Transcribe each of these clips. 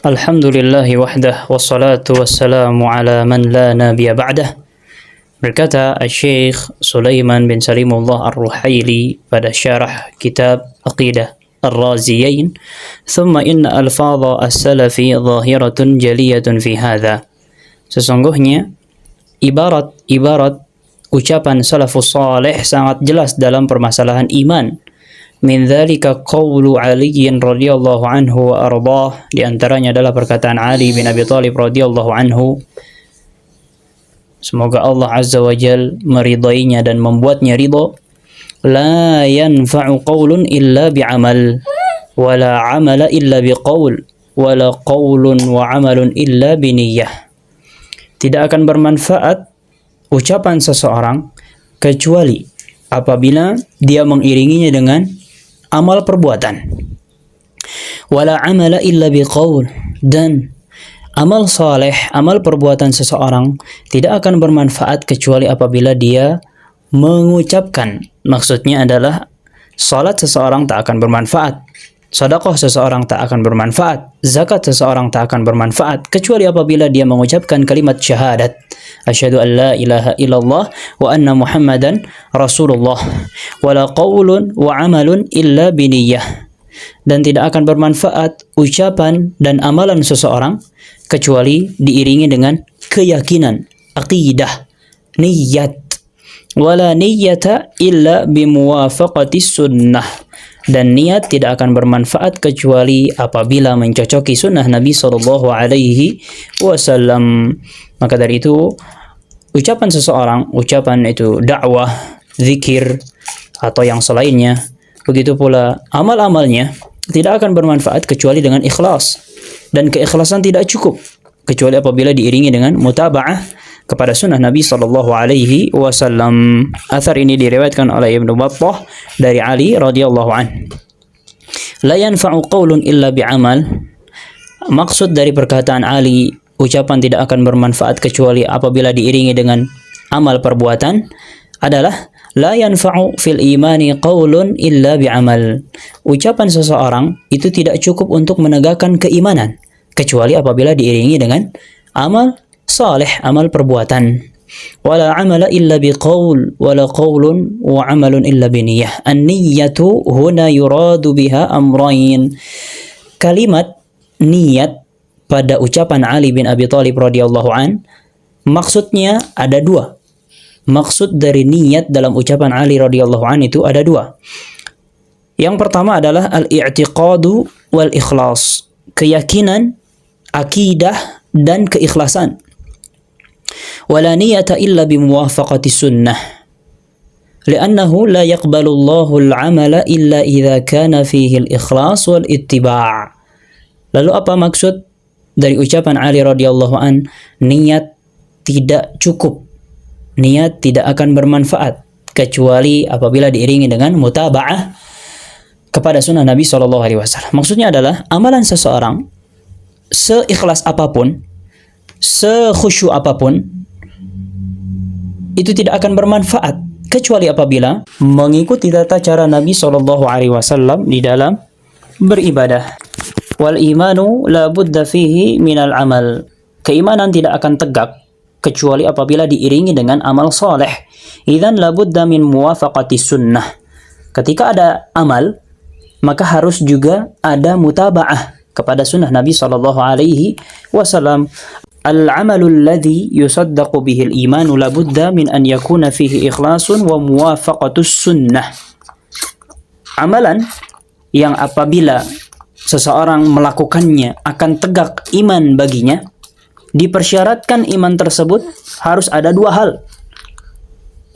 Alhamdulillahi wahdah wassalatu wassalamu ala man la nabiya ba'dah. Berkata Syekh Sulaiman bin Salimullah Ar-Ruhaili pada syarah kitab Aqidah Ar-Raziyain, "Thumma inna alfadha as-salafi zahiratun jaliyatun fi hadha." Sesungguhnya ibarat ucapan salafus salih sangat jelas dalam permasalahan iman. Min dzalika qaulu Ali radhiyallahu anhu wa ardhah, di antaranya adalah perkataan Ali bin Abi Thalib radhiyallahu anhu, semoga Allah azza wa jal meridainya dan membuatnya ridha, la yanfa'u qaulun illa bi'amal wa la 'amala illa biqaul wa la qaulun wa 'amalun illa biniyah. Tidak akan bermanfaat ucapan seseorang kecuali apabila dia mengiringinya dengan amal perbuatan. Wala amala illa biqaul, dan amal saleh, amal perbuatan seseorang tidak akan bermanfaat kecuali apabila dia mengucapkan. Maksudnya adalah salat seseorang tak akan bermanfaat, sedekah seseorang tak akan bermanfaat, zakat seseorang tak akan bermanfaat kecuali apabila dia mengucapkan kalimat syahadat, asyhadu an la ilaha illallah wa anna muhammadan rasulullah, wala qaulun wa amalun illa biniyah. Dan tidak akan bermanfaat ucapan dan amalan seseorang kecuali diiringi dengan keyakinan, aqidah, niyat. Wala niyyata illa bimuwafaqati sunnah, dan niat tidak akan bermanfaat kecuali apabila mencocoki sunnah Nabi sallallahu alaihi wasallam. Maka dari itu, ucapan seseorang, ucapan itu dakwah, zikir, atau yang selainnya, begitu pula amal-amalnya tidak akan bermanfaat kecuali dengan ikhlas. Dan keikhlasan tidak cukup kecuali apabila diiringi dengan mutaba'ah kepada sunnah Nabi sallallahu alaihi wasallam. Athar ini diriwayatkan oleh Ibnu Battah dari Ali radhiyallahu an. La yanfa'u qaulun illa bi'amal. Maksud dari perkataan Ali, ucapan tidak akan bermanfaat kecuali apabila diiringi dengan amal perbuatan, adalah la yanfa'u fil imani qaulun illa bi'amal. Ucapan seseorang itu tidak cukup untuk menegakkan keimanan kecuali apabila diiringi dengan amal salih, amal perbuatan. Wala amala illa biqaul wala qaulun wa amalun illa biniyah. An-niyyatu huna yuradu biha amrayn. Kalimat niat pada ucapan Ali bin Abi Thalib radhiyallahu an, maksudnya ada dua. Maksud dari niat dalam ucapan Ali radhiyallahu an itu ada dua. Yang pertama adalah al-i'tiqadu wal ikhlas, keyakinan, akidah, dan keikhlasan. Wala niyata illa bimuwafaqati sunnah, li'annahu la yaqbalu Allahu al-'amala illa idza kana fihi al-ikhlas wal ittiba'. Lalu apa maksud dari ucapan Ali radhiyallahu an? Niat tidak cukup, niat tidak akan bermanfaat kecuali apabila diiringi dengan mutaba'ah kepada sunnah Nabi sallallahu alaihi wasallam. Maksudnya adalah amalan seseorang seikhlas apapun, sekhusyuk apapun, itu tidak akan bermanfaat kecuali apabila mengikuti tata cara Nabi sallallahu alaihi wasallam di dalam beribadah. Wal imanu la budda fihi minal amal. Keimanan tidak akan tegak kecuali apabila diiringi dengan amal soleh. Idzan la budda min muwafaqati sunnah. Ketika ada amal, maka harus juga ada mutaba'ah kepada sunnah Nabi sallallahu alaihi wasallam. Al-'amalu alladhi yusaddaqu bihi al-imanu la budda min an yakuna fihi ikhlasun wa muwafaqatus sunnah. Amalan yang apabila seseorang melakukannya akan tegak iman baginya, dipersyaratkan iman tersebut harus ada dua hal.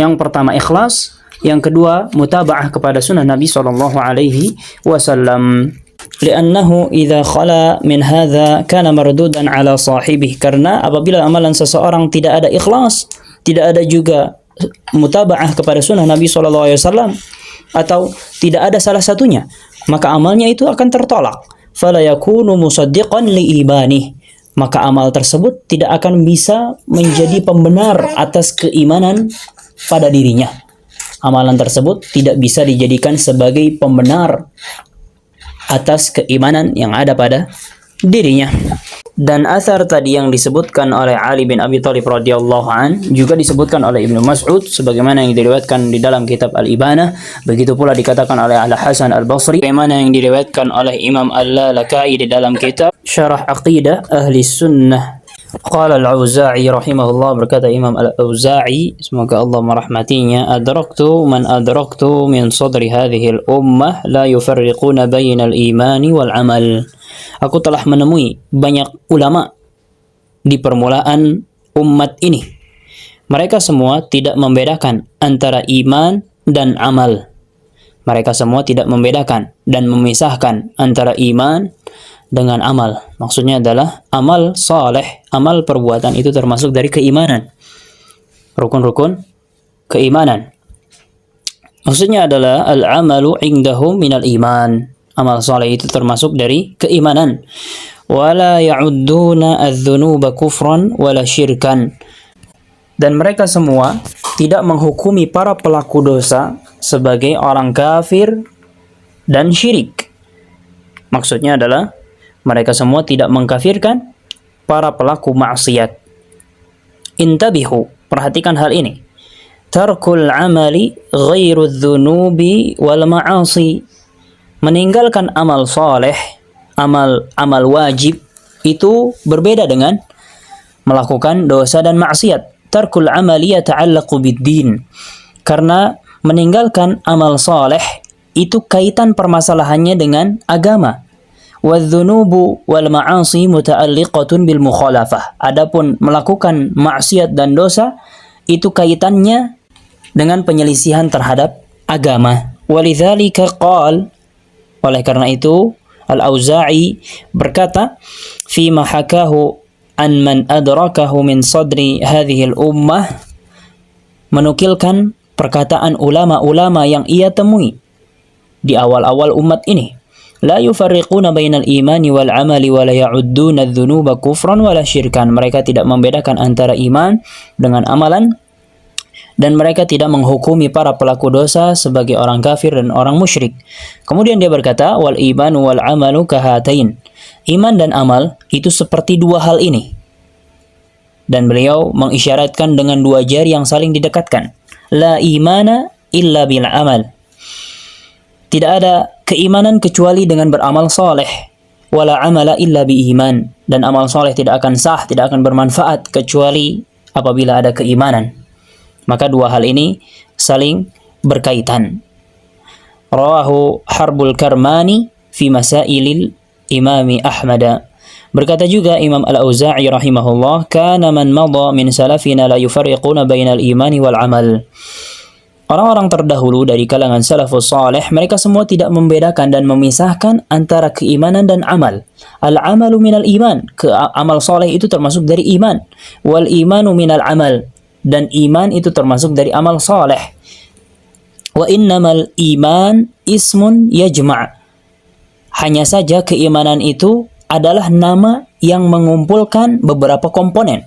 Yang pertama ikhlas, yang kedua mutaba'ah kepada sunnah Nabi sallallahu alaihi wasallam. Li'annahu idza khala min hadza kana mardudan ala sahibih, karena apabila amalan seseorang tidak ada ikhlas, tidak ada juga mutaba'ah kepada sunnah Nabi sallallahu alaihi wasallam, atau tidak ada salah satunya, maka amalnya itu akan tertolak. Fala yakunu musaddiqan li imanih, maka amal tersebut tidak akan bisa menjadi pembenar atas keimanan pada dirinya. Amalan tersebut tidak bisa dijadikan sebagai pembenar atas keimanan yang ada pada dirinya. Dan asar tadi yang disebutkan oleh Ali bin Abi Thalib radhiyallahu an juga disebutkan oleh Ibnu Mas'ud sebagaimana yang diriwayatkan di dalam kitab Al-Ibanah. Begitu pula dikatakan oleh Al-Hasan Al-Basri sebagaimana yang diriwayatkan oleh Imam Al-Lalaka'i di dalam kitab Syarah Aqidah Ahli Sunnah. Qala Al-Auza'i rahimahullah, berkata Imam Al-Auza'i semoga Allah merahmatinya, adraktu man adraktu min sadri hadhihi al-ummah la yufarriquna bainal imani wal amal. Aku telah menemui banyak ulama di permulaan umat ini. Mereka semua tidak membedakan antara iman dan amal. Mereka semua tidak membedakan dan memisahkan antara iman dengan amal. Maksudnya adalah amal saleh, amal perbuatan itu termasuk dari keimanan. Rukun-rukun keimanan. Maksudnya adalah al-amalu indahum minal iman. Amal saleh itu termasuk dari keimanan. Wala ya'udduna adz-dzunuba kufran wala syirkan. Dan mereka semua tidak menghukumi para pelaku dosa sebagai orang kafir dan syirik. Maksudnya adalah mereka semua tidak mengkafirkan para pelaku maksiat. Intabihu, perhatikan hal ini. Tarkul amali ghairu dzunubi wal ma'asi. Meninggalkan amal soleh, amal wajib itu berbeda dengan melakukan dosa dan maksiat. Tarkul amali yata'allaqu bid-din. Karena meninggalkan amal soleh itu kaitan permasalahannya dengan agama. Wadz-dzunubu wal ma'asi muta'alliqatun bil mukhalafah. Adapun melakukan maksiat dan dosa itu kaitannya dengan penyelisihan terhadap agama. Walidzalika qala, oleh karena itu Al-Auza'i berkata, fi ma hakahu an man adrakahu min sadri hadhihi al-ummah, menukilkan perkataan ulama-ulama yang ia temui di awal-awal umat ini. La yufarriquna bainal imani wal amali wa la ya'udduna adz-dzunuba kufran wa la syirkan. Mereka tidak membedakan antara iman dengan amalan, dan mereka tidak menghukumi para pelaku dosa sebagai orang kafir dan orang musyrik. Kemudian dia berkata, wal imanu wal amalu kahatain. Iman dan amal itu seperti dua hal ini. Dan beliau mengisyaratkan dengan dua jari yang saling didekatkan. La imana illa bil amal. Tidak ada keimanan kecuali dengan beramal saleh. Wala amala illa bi iman. Dan amal saleh tidak akan sah, tidak akan bermanfaat kecuali apabila ada keimanan. Maka dua hal ini saling berkaitan. Rawahu Harbul Karmani fi Masailil Imami Ahmad. Berkata juga Imam Al-Auza'i rahimahullah, kana man madha min salafina la yufarriquna bainal imani wal amal. Orang-orang terdahulu dari kalangan salafus salih, mereka semua tidak membedakan dan memisahkan antara keimanan dan amal. Al-amalu minal iman, amal saleh itu termasuk dari iman. Wal imanu minal amal, dan iman itu termasuk dari amal saleh. Wa innamal iman ismun yajma'. Hanya saja keimanan itu adalah nama yang mengumpulkan beberapa komponen.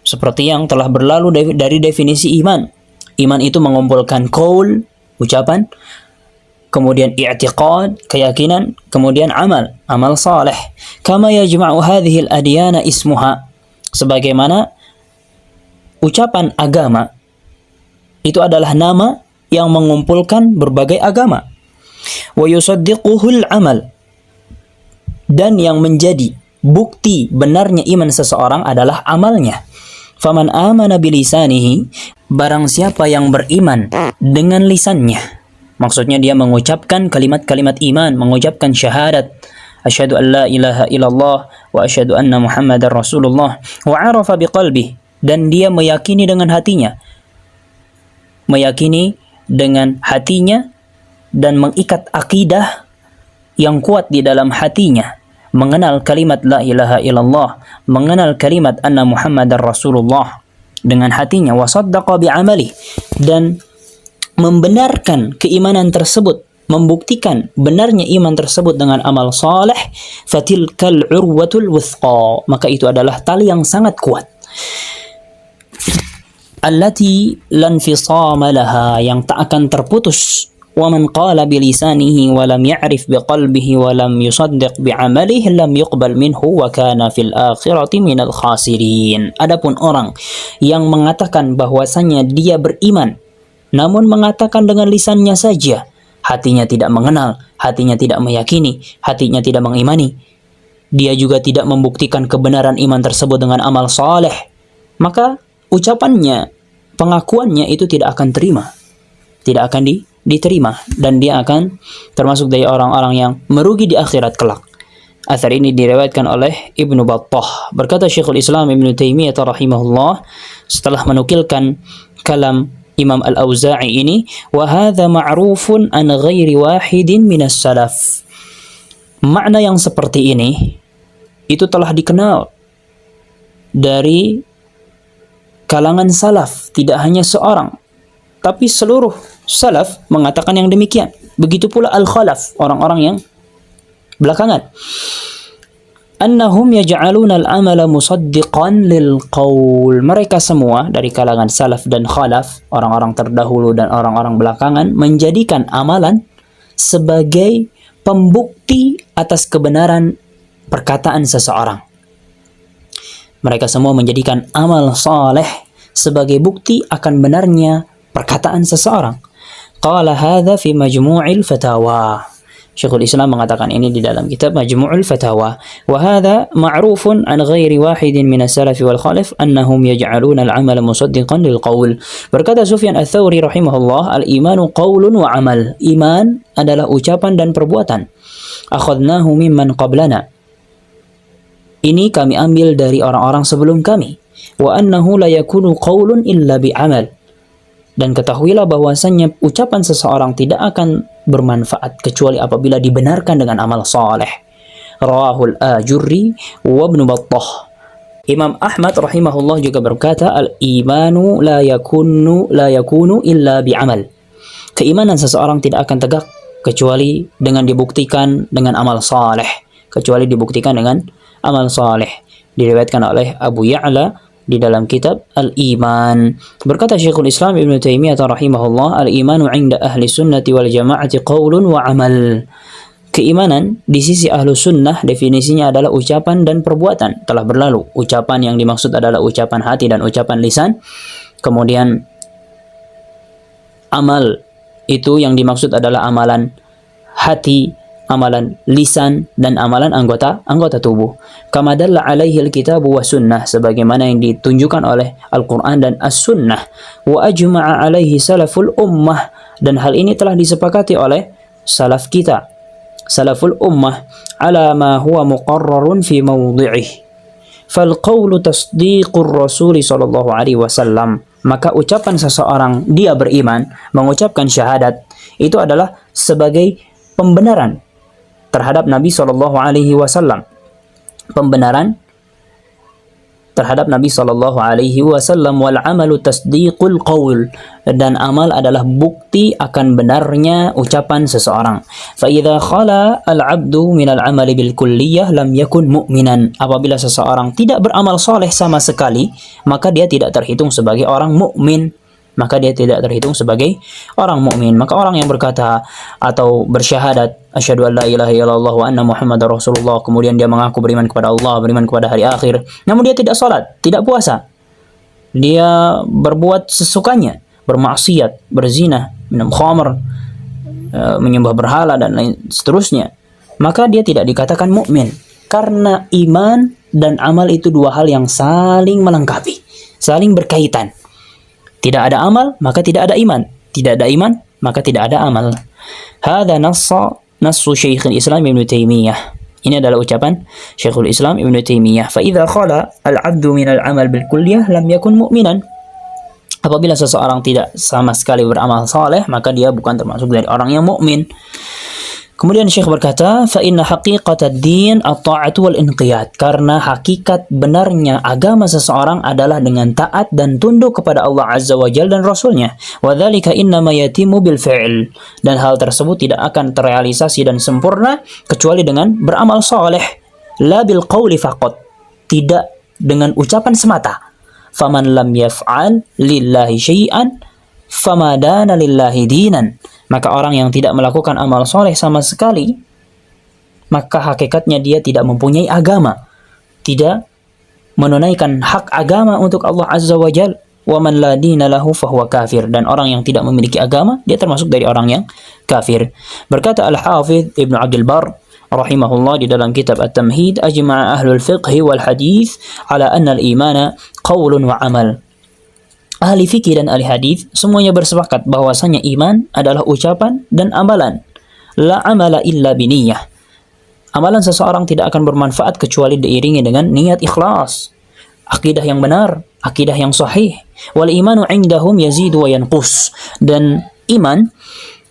Seperti yang telah berlalu dari definisi iman. Iman itu mengumpulkan qaul, ucapan, kemudian i'tiqad, keyakinan, kemudian amal saleh. Kama yajma'u hadhihi al-adyana ismuha. Sebagaimana ucapan agama itu adalah nama yang mengumpulkan berbagai agama. Wa yusaddiquhul amal, dan yang menjadi bukti benarnya iman seseorang adalah amalnya. Faman amana bilisanihi, barang siapa yang beriman dengan lisannya, maksudnya dia mengucapkan kalimat-kalimat iman, mengucapkan syahadat asyhadu an la ilaha illallah wa asyhadu anna muhammadar rasulullah, wa arafa biqalbih, dan dia meyakini dengan hatinya, dan mengikat akidah yang kuat di dalam hatinya, mengenal kalimat la ilaha illallah, mengenal kalimat anna muhammadar rasulullah dengan hatinya, wa saddaqa bi'amali, dan membenarkan keimanan tersebut, membuktikan benarnya iman tersebut dengan amal saleh, fatilkal urwatul wuthqa, maka itu adalah tali yang sangat kuat. Allati lan fisama laha, yang tak akan terputus ومن قال بلسانه ولم يعرف بقلبه ولم يصدق بعمله لم يقبل منه وكان في الآخرة من الخاسرين. Adapun orang yang mengatakan bahwasanya dia beriman namun mengatakan dengan lisannya saja, hatinya tidak mengenal, hatinya tidak meyakini, hatinya tidak mengimani, dia juga tidak membuktikan kebenaran iman tersebut dengan amal saleh, maka ucapannya, pengakuannya itu tidak akan akan diterima, dan dia akan termasuk dari orang-orang yang merugi di akhirat kelak. Athar ini diriwayatkan oleh Ibnu Battah. Berkata Syekhul Islam Ibnu Taimiyah rahimahullah setelah menukilkan kalam Imam Al-Auza'i ini, wa hadza ma'rufun an ghairi wahidin minas salaf. Makna yang seperti ini itu telah dikenal dari kalangan salaf, tidak hanya seorang, tapi seluruh salaf mengatakan yang demikian. Begitu pula al-khalaf, orang-orang yang belakangan. Annahum yaj'aluna al-amala musaddiqan lil qaul. Mereka semua dari kalangan salaf dan khalaf, orang-orang terdahulu dan orang-orang belakangan, menjadikan amalan sebagai pembukti atas kebenaran perkataan seseorang. Mereka semua menjadikan amal saleh sebagai bukti akan benarnya perkataan seseorang. Qala hadza fi majmu'il fatawa. Syekhul Islam mengatakan ini di dalam kitab Majmu'ul Fatawa. Wa hadza ma'rufun an ghairi wahidin min as-salaf wal khalaf annahum yaj'aluna al-'amala musaddiqan lil qaul. Berkata Sufyan Ats-Tsauri rahimahullah, al-imanu qaulun wa 'amal. Iman adalah ucapan dan perbuatan. Akhadnahu mimman qablana. Ini kami ambil dari orang-orang sebelum kami. Wa annahu la yakunu qaulun illa bi'amal. Dan ketahuilah bahwasannya ucapan seseorang tidak akan bermanfaat kecuali apabila dibenarkan dengan amal saleh. Rawahul Ajurri wa Ibnu Battah. Imam Ahmad rahimahullah juga berkata, al-imanu la yakunu illa bi'amal. Keimanan seseorang tidak akan tegak kecuali dengan dibuktikan dengan amal saleh, kecuali dibuktikan dengan amal saleh. Diriwayatkan oleh Abu Ya'la di dalam kitab Al-Iman. Berkata Syekhul Islam Ibnu Taimiyah rahimahullah, al-imanu 'inda ahli sunnati wal jama'ati qaulun wa 'amal. Keimanan di sisi ahlu sunnah definisinya adalah ucapan dan perbuatan. Telah berlalu. Ucapan yang dimaksud adalah ucapan hati dan ucapan lisan. Kemudian amal itu yang dimaksud adalah amalan hati, amalan lisan, dan amalan anggota tubuh. Kama dalla alaihi al-kitabu wa sunnah, sebagaimana yang ditunjukkan oleh Al-Quran dan As-Sunnah. Wa ajma'a alaihi salaful ummah, dan hal ini telah disepakati oleh salaf kita, salaful ummah, ala ma huwa muqarrarun fi mawdi'ih. Fal qawlu tasdiqur rasuli sallallahu alaihi wasallam. Maka ucapan seseorang dia beriman, mengucapkan syahadat, itu adalah sebagai pembenaran terhadap Nabi Shallallahu Alaihi Wasallam, pembenaran terhadap Nabi Shallallahu Alaihi Wasallam. Wal amalu tasdiqul qaul, dan amal adalah bukti akan benarnya ucapan seseorang. Fa idza khala al abdu min al amali bil kulliyah lam yakun mu'minan. Apabila seseorang tidak beramal soleh sama sekali, maka dia tidak terhitung sebagai orang mukmin. Maka orang yang berkata atau bersyahadat asyhadu an la ilaha illallah wa anna muhammadar rasulullah, kemudian dia mengaku beriman kepada Allah, beriman kepada hari akhir, namun dia tidak salat, tidak puasa, dia berbuat sesukanya, bermaksiat, berzina, minum khamr, menyembah berhala dan lain seterusnya, maka dia tidak dikatakan mukmin, karena iman dan amal itu dua hal yang saling melengkapi, saling berkaitan. Tidak ada amal, maka tidak ada iman. Tidak ada iman, maka tidak ada amal. Hadza nassu Syekhul Islam Ibnu Taimiyah. Ini adalah ucapan Syekhul Islam Ibnu Taimiyah. Fa idza khala al-'abdu min al-'amal bil kulliyah lam yakun mu'minan. Apabila seseorang tidak sama sekali beramal saleh, maka dia bukan termasuk dari orang yang mukmin. Kemudian Syekh berkata, fa inna haqiqatad din at-ta'atu wal inqiyad. Karena hakikat benarnya agama seseorang adalah dengan taat dan tunduk kepada Allah Azza wa Jalla dan Rasulnya. Wa dzalika innama yatimu bil fi'l. Dan hal tersebut tidak akan terrealisasi dan sempurna kecuali dengan beramal saleh. La bil qawli faqat. Tidak dengan ucapan semata. Faman lam yaf'al lillahi syai'an fama dana lillahi dinan. Maka orang yang tidak melakukan amal soleh sama sekali, maka hakikatnya dia tidak mempunyai agama, tidak menunaikan hak agama untuk Allah Azza wa Jal. Wa man la dina lahu fahuwa kafir. Dan orang yang tidak memiliki agama, dia termasuk dari orang yang kafir. Berkata Al-Hafidh Ibnu Abdul Barr rahimahullah di dalam kitab At-Tamhid, ajma'a ahlul fiqh wal hadith ala anna al-imana qawlun wa amal. Ahli fikih dan ahli hadis semuanya bersepakat bahwasanya iman adalah ucapan dan amalan. La amala illa biniyah. Amalan seseorang tidak akan bermanfaat kecuali diiringi dengan niat ikhlas, akidah yang benar, akidah yang sahih. Wal imanu indahum yazidu wa yanqus. Dan iman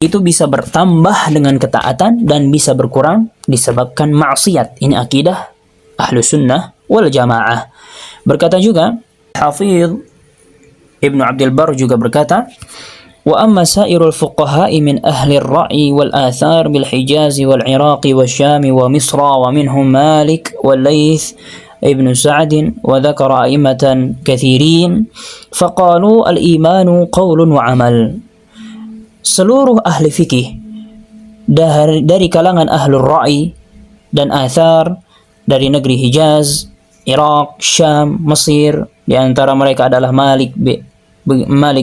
itu bisa bertambah dengan ketaatan dan bisa berkurang disebabkan maksiat. Ini akidah ahlu sunnah wal jamaah. Berkata juga Hafidh Ibnu Abdul Barr juga berkata, wa amma sairul fuqaha'i min ahli ar-ra'yi wal athar bil Hijaz wal Iraq wal Syam wa Misr wa minhum Malik wal Laits ibn Sa'd wa dzakara a'immatan katsirin faqalu al-imanu qawlun wa amal. Seluruh ahli fikih dari kalangan ahlul ra'yi dan athar dari negeri Hijaz, Irak, Syam, Mesir, di antara mereka adalah Malik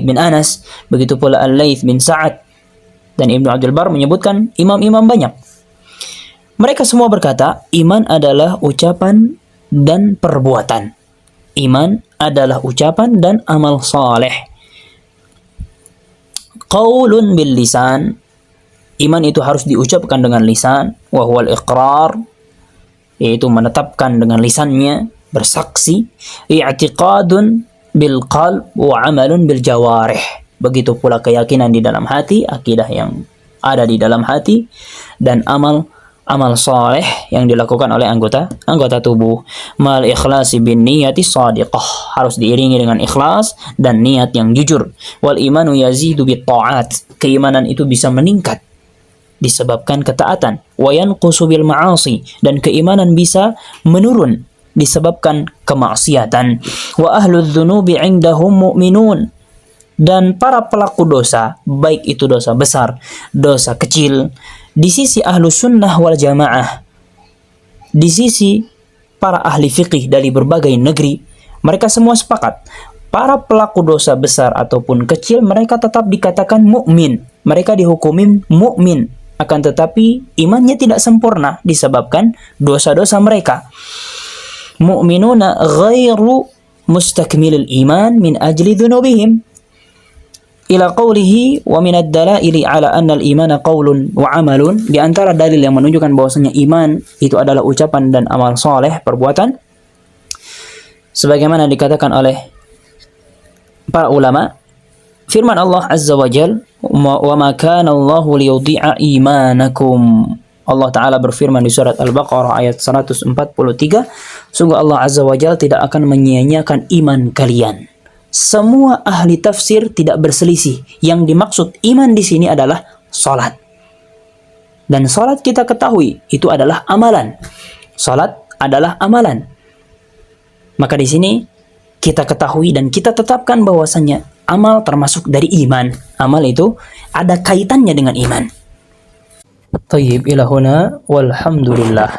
bin Anas, begitu pula Al-Laits bin Sa'ad, dan Ibnu Abdul Barr menyebutkan imam-imam banyak. Mereka semua berkata, iman adalah ucapan dan perbuatan. Iman adalah ucapan dan amal saleh. Qaulun bil lisan, iman itu harus diucapkan dengan lisan, wa huwal iqrar, yaitu menetapkan dengan lisannya, bersaksi. I'tiqadun bil qalb wa amalun bil jawarih. Begitu pula keyakinan di dalam hati, akidah yang ada di dalam hati, dan amal saleh yang dilakukan oleh anggota tubuh. Mal ikhlasi bin niyati shadiqah, harus diiringi dengan ikhlas dan niat yang jujur. Wal imanu yazidu bit ta'at, keimanan itu bisa meningkat disebabkan ketaatan. Wa yanqusu bil ma'asi, dan keimanan bisa menurun disebabkan kemaksiatan. Wa ahludz dzunubi 'indahum mu'minun, dan para pelaku dosa, baik itu dosa besar, dosa kecil, di sisi ahlu sunnah wal jamaah, di sisi para ahli fikih dari berbagai negeri, mereka semua sepakat, para pelaku dosa besar ataupun kecil, mereka tetap dikatakan mukmin, mereka dihukumin mukmin, akan tetapi imannya tidak sempurna disebabkan dosa-dosa mereka. Mu'minuna ghairu mustakmilil iman min ajli dhunubihim. Ila qawlihi wa min ad-dalaili ala anna al-imana qawlun wa amalun. Di antara dalil yang menunjukkan bahwasanya iman itu adalah ucapan dan amal soleh, perbuatan, sebagaimana dikatakan oleh para ulama, firman Allah Azza wa Jal, wa ma kana Allahu liyudhi'a imanakum. Allah Ta'ala berfirman di surat Al-Baqarah ayat 143, sungguh Allah Azza wa Jalla tidak akan menyia-nyiakan iman kalian. Semua ahli tafsir tidak berselisih. Yang dimaksud iman di sini adalah salat. Dan salat kita ketahui itu adalah amalan. Salat adalah amalan. Maka di sini kita ketahui dan kita tetapkan bahwasanya amal termasuk dari iman. Amal itu ada kaitannya dengan iman. Tayyib ila huna walhamdulillah.